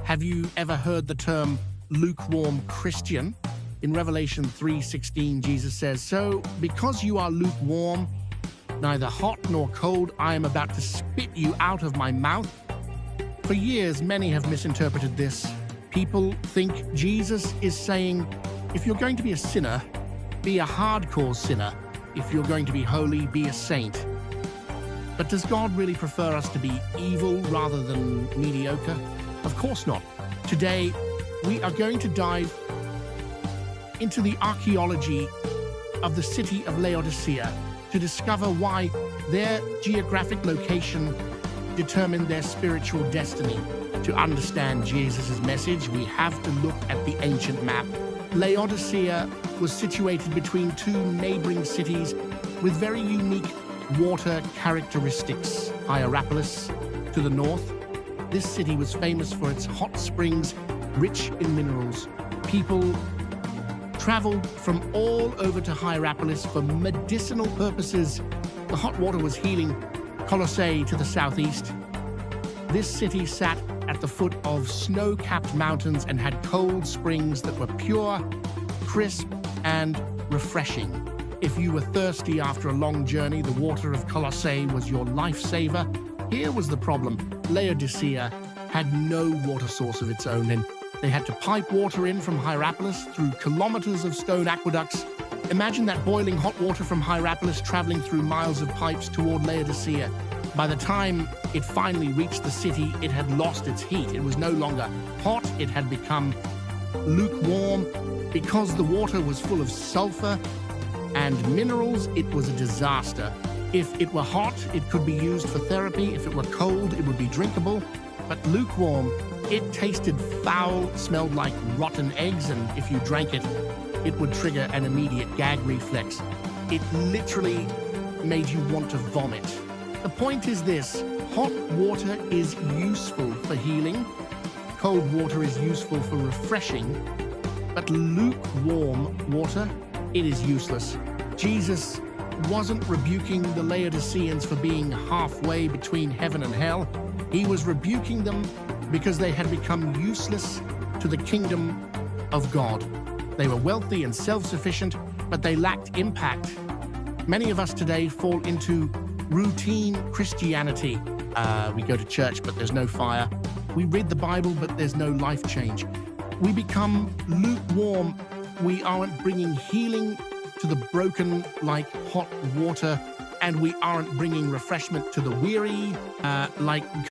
Have you ever heard the term lukewarm Christian? In Revelation 3:16, Jesus says, "So, because you are lukewarm, neither hot nor cold, I am about to spit you out of my mouth." For years, many have misinterpreted this. People think Jesus is saying, if you're going to be a sinner, be a hardcore sinner. If you're going to be holy, be a saint. But does God really prefer us to be evil rather than mediocre? Of course not. Today, we are going to dive into the archaeology of the city of Laodicea to discover why their geographic location determined their spiritual destiny. To understand Jesus' message, we have to look at the ancient map. Laodicea was situated between two neighboring cities with very unique water characteristics. Hierapolis to the north. This city was famous for its hot springs, rich in minerals. People traveled from all over to Hierapolis for medicinal purposes. The hot water was healing. Colossae to the southeast. This city sat at the foot of snow-capped mountains and had cold springs that were pure, crisp, and refreshing. If you were thirsty after a long journey, the water of Colossae was your lifesaver. Here was the problem. Laodicea had no water source of its own, and they had to pipe water in from Hierapolis through kilometers of stone aqueducts. Imagine that boiling hot water from Hierapolis traveling through miles of pipes toward Laodicea. By the time it finally reached the city, it had lost its heat. It was no longer hot, it had become lukewarm. Because the water was full of sulfur and minerals, it was a disaster. If it were hot, it could be used for therapy. If it were cold, it would be drinkable. But lukewarm, it tasted foul, smelled like rotten eggs, and if you drank it, it would trigger an immediate gag reflex. It literally made you want to vomit. The point is this: hot water is useful for healing, cold water is useful for refreshing, but lukewarm water, it is useless. Jesus wasn't rebuking the Laodiceans for being halfway between heaven and hell. He was rebuking them because they had become useless to the kingdom of God. They were wealthy and self-sufficient, but they lacked impact. Many of us today fall into routine Christianity. We go to church, but there's no fire. We read the Bible, but there's no life change. We become lukewarm. We aren't bringing healing to the broken like hot water, and we aren't bringing refreshment to the weary like